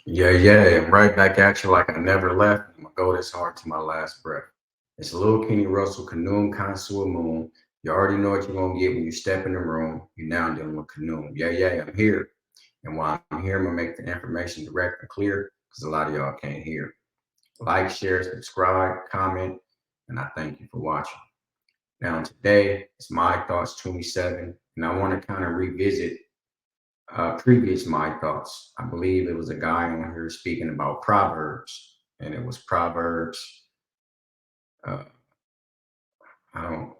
Yeah, yeah, and right back at you like I never left. I'm gonna go this hard to my last breath. It's Lil Kenny Russell, Canoon Consul Moon. You already know what you're gonna get when you step in the room. You're now dealing with Canoon. Yeah, yeah, I'm here. And while I'm here, I'm gonna make the information direct and clear because a lot of y'all can't hear. Like, share, subscribe, comment, and I thank you for watching. Now today it's My Thoughts 27, and I want to kind of revisit previous My Thoughts. I believe it was a guy on here speaking about Proverbs, and it was Proverbs. Uh, I don't,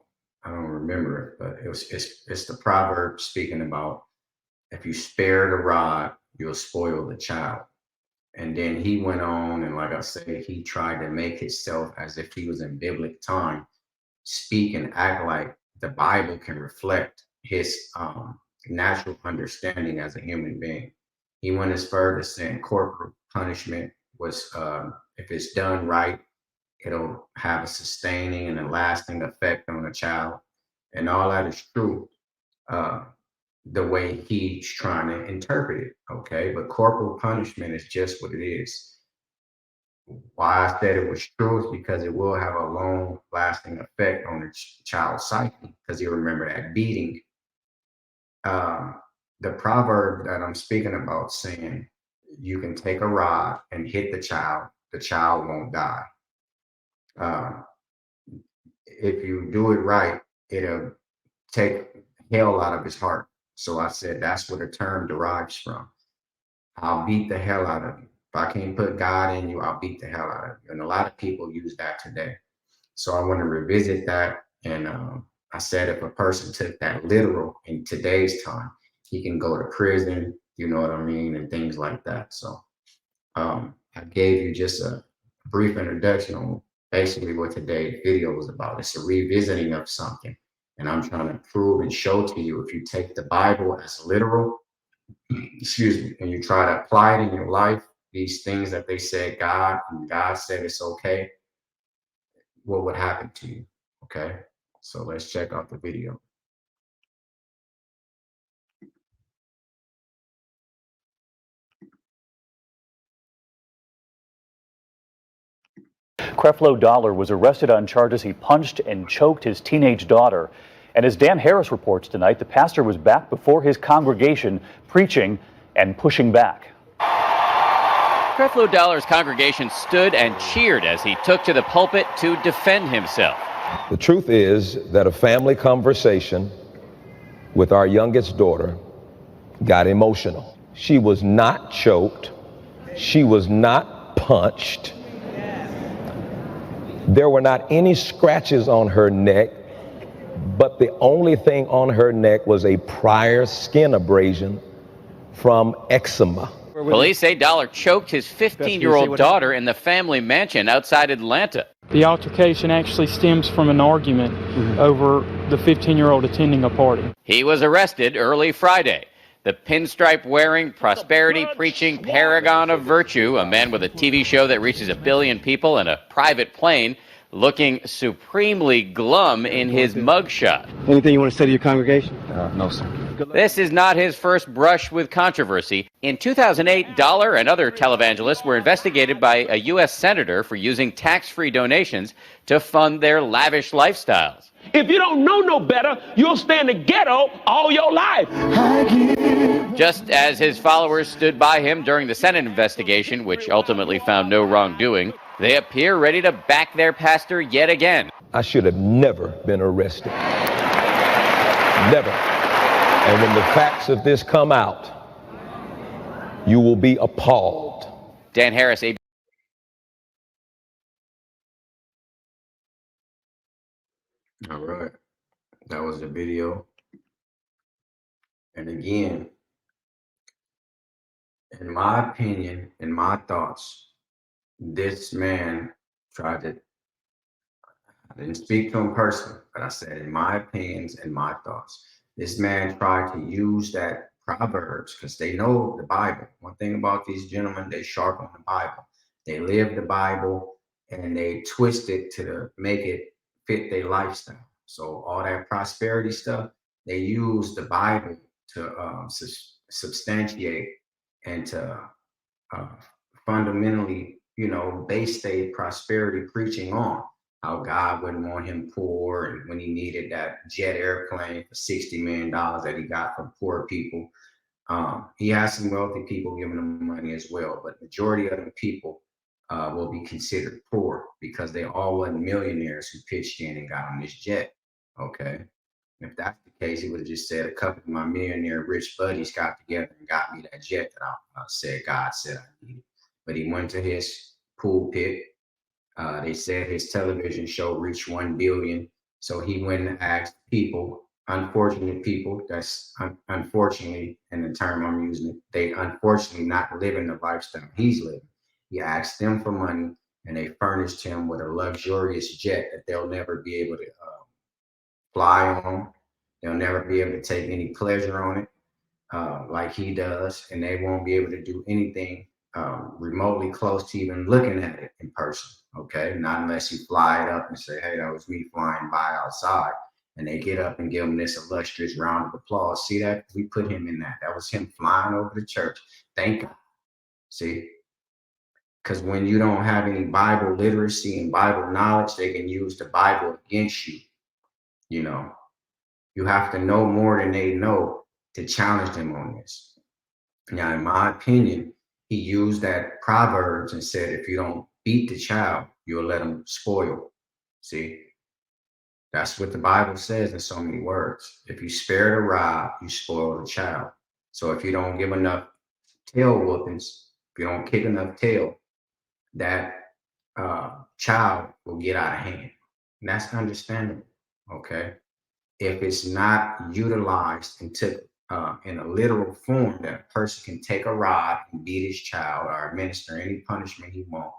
I don't remember it, but it's the proverb speaking about if you spare the rod, you'll spoil the child. And then he went on, and like I said, he tried to make himself as if he was in biblical time, speak and act like the Bible can reflect his natural understanding as a human being. He went as far as saying corporal punishment was, if it's done right, it'll have a sustaining and a lasting effect on a child. And all that is true, uh, the way he's trying to interpret it. Okay. But corporal punishment is just what it is. Why I said it was true is because it will have a long lasting effect on the child's psyche because you remember that beating. Um, the proverb that I'm speaking about saying you can take a rod and hit the child won't die. Uh, if you do it right, it'll take hell out of his heart. So I said that's where the term derives from. I'll beat the hell out of you. If I can't put God in you, I'll beat the hell out of you. And a lot of people use that today. So I want to revisit that. And I said if a person took that literal in today's time, he can go to prison, you know what I mean, and things like that. So I gave you just a brief introduction on basically what today's video was about. It's a revisiting of something. And I'm trying to prove and show to you if you take the Bible as literal, excuse me, and you try to apply it in your life, these things that they said God and God said it's okay, what would happen to you? Okay, so let's check out the video. Creflo Dollar was arrested on charges he punched and choked his teenage daughter. And as Dan Harris reports tonight, the pastor was back before his congregation preaching and pushing back. Creflo Dollar's congregation stood and cheered as he took to the pulpit to defend himself. The truth is that a family conversation with our youngest daughter got emotional. She was not choked. She was not punched. There were not any scratches on her neck, but the only thing on her neck was a prior skin abrasion from eczema. Police say Dollar choked his 15-year-old daughter in the family mansion outside Atlanta. The altercation actually stems from an argument over the 15-year-old attending a party. He was arrested early Friday. The pinstripe-wearing, prosperity-preaching paragon of virtue, a man with a TV show that reaches 1 billion people and a private plane, looking supremely glum in his mugshot. Anything you want to say to your congregation? No, sir. This is not his first brush with controversy. In 2008, Dollar and other televangelists were investigated by a U.S. senator for using tax-free donations to fund their lavish lifestyles. If you don't know no better, you'll stay in the ghetto all your life. Just as his followers stood by him during the Senate investigation, which ultimately found no wrongdoing, they appear ready to back their pastor yet again. I should have never been arrested. Never. And when the facts of this come out, you will be appalled. Dan Harris, ABC. All right, that was the video. And again, in my opinion, in my thoughts, this man tried to, I didn't speak to him personally, but I said in my opinions and my thoughts, this man tried to use that Proverbs because they know the Bible. One thing about these gentlemen, they sharp on the Bible. They live the Bible and they twist it to make it fit their lifestyle. So all that prosperity stuff, they use the Bible to substantiate and to uh, fundamentally, based their prosperity preaching on how God wouldn't want him poor, and when he needed that jet airplane for $60 million that he got from poor people. He has some wealthy people giving him money as well, but majority of the people will be considered poor because they all weren't millionaires who pitched in and got on this jet. Okay. If that's the case, he would have just said a couple of my millionaire rich buddies got together and got me that jet that I said God said I needed. But he went to his pulpit. They said his television show reached 1 billion. So he went and asked people, unfortunate people, that's unfortunately, in the term I'm using, they unfortunately not living the lifestyle he's living. He asked them for money and they furnished him with a luxurious jet that they'll never be able to fly on. They'll never be able to take any pleasure on it like he does, and they won't be able to do anything remotely close to even looking at it in person. Okay, not unless you fly it up and say, "Hey, that was me flying by outside," and they get up and give him this illustrious round of applause. See that? We put him in that. That was him flying over the church. Thank God. See, because when you don't have any Bible literacy and Bible knowledge, they can use the Bible against you. You know, you have to know more than they know to challenge them on this. Now, in my opinion, he used that Proverbs and said, if you don't beat the child, you'll let him spoil. See, that's what the Bible says in so many words. If you spare the rod, you spoil the child. So if you don't give enough tail whoopings, if you don't kick enough tail, that child will get out of hand. And that's understandable. Okay. If it's not utilized and took in a literal form, that a person can take a rod and beat his child or administer any punishment he wants,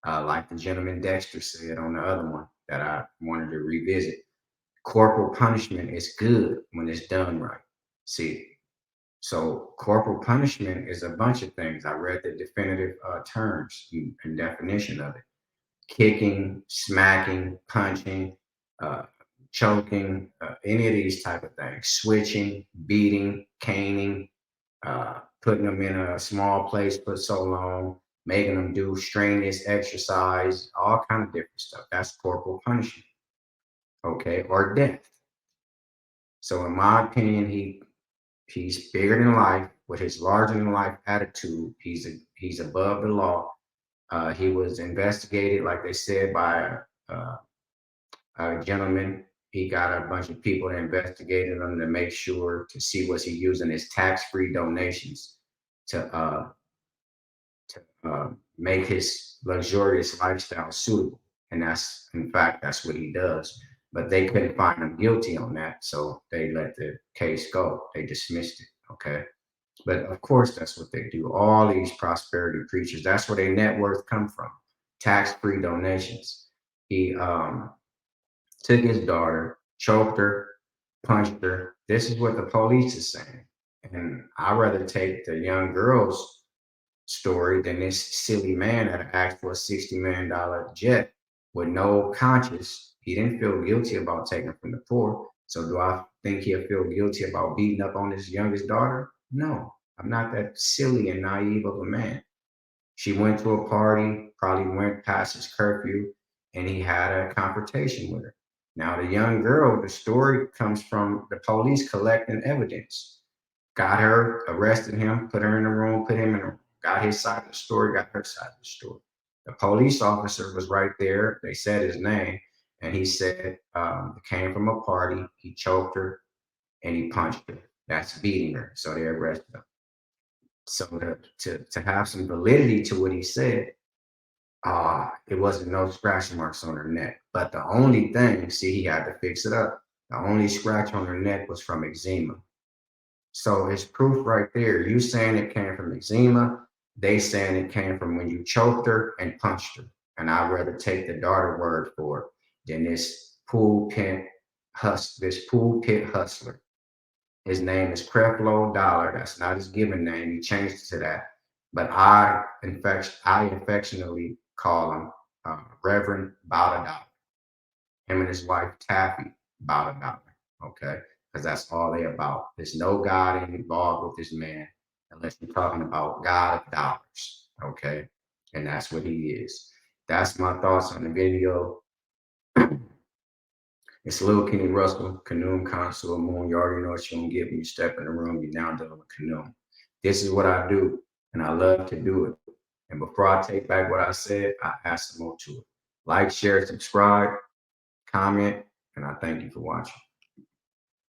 like the gentleman Dexter said on the other one that I wanted to revisit. Corporal punishment is good when it's done right. See, so corporal punishment is a bunch of things. I read the definitive terms and definition of it: kicking, smacking, punching, uh, choking, any of these type of things, switching, beating, caning, putting them in a small place for so long, making them do strenuous exercise, all kind of different stuff. That's corporal punishment, okay, or death. So in my opinion, he's bigger than life with his larger than life attitude. He's above the law. He was investigated, like they said, by a gentleman. He got a bunch of people that investigated him to make sure to see was he using his tax-free donations to make his luxurious lifestyle suitable. And that's, in fact, that's what he does. But they couldn't find him guilty on that, so they let the case go. They dismissed it. Okay. But of course, that's what they do. All these prosperity preachers, that's where their net worth come from. Tax-free donations. He took his daughter, choked her, punched her. This is what the police is saying. And I'd rather take the young girl's story than this silly man that asked for a $60 million jet with no conscience. He didn't feel guilty about taking from the poor. So do I think he'll feel guilty about beating up on his youngest daughter? No, I'm not that silly and naive of a man. She went to a party, probably went past his curfew, and he had a confrontation with her. Now, the young girl, the story comes from the police collecting evidence. Got her, arrested him, put her in the room, put him in the room, got his side of the story, got her side of the story. The police officer was right there. They said his name, and he said it came from a party. He choked her and he punched her. That's beating her. So they arrested him. So to have some validity to what he said, it wasn't no scratch marks on her neck. But the only thing, see, he had to fix it up. The only scratch on her neck was from eczema. So it's proof right there. You saying it came from eczema, they saying it came from when you choked her and punched her. And I'd rather take the daughter word for it than this pulpit hustler. His name is Creflo Dollar. That's not his given name. He changed it to that. But I affectionately call him Reverend Bout. Him and his wife Taffy Bout. Okay, because that's all they about. There's no God involved with this man. unless you're talking about God of dollars, okay? And that's what he is. That's my thoughts on the video. It's Lil Kenny Russell, Kanoom Consul Moon. You already know what you're gonna get when you step in the room. You're now dealing with Kanoom. This is what I do, and I love to do it. And before I take back what I said, I ask them all to it. Like, share, subscribe, comment, and I thank you for watching.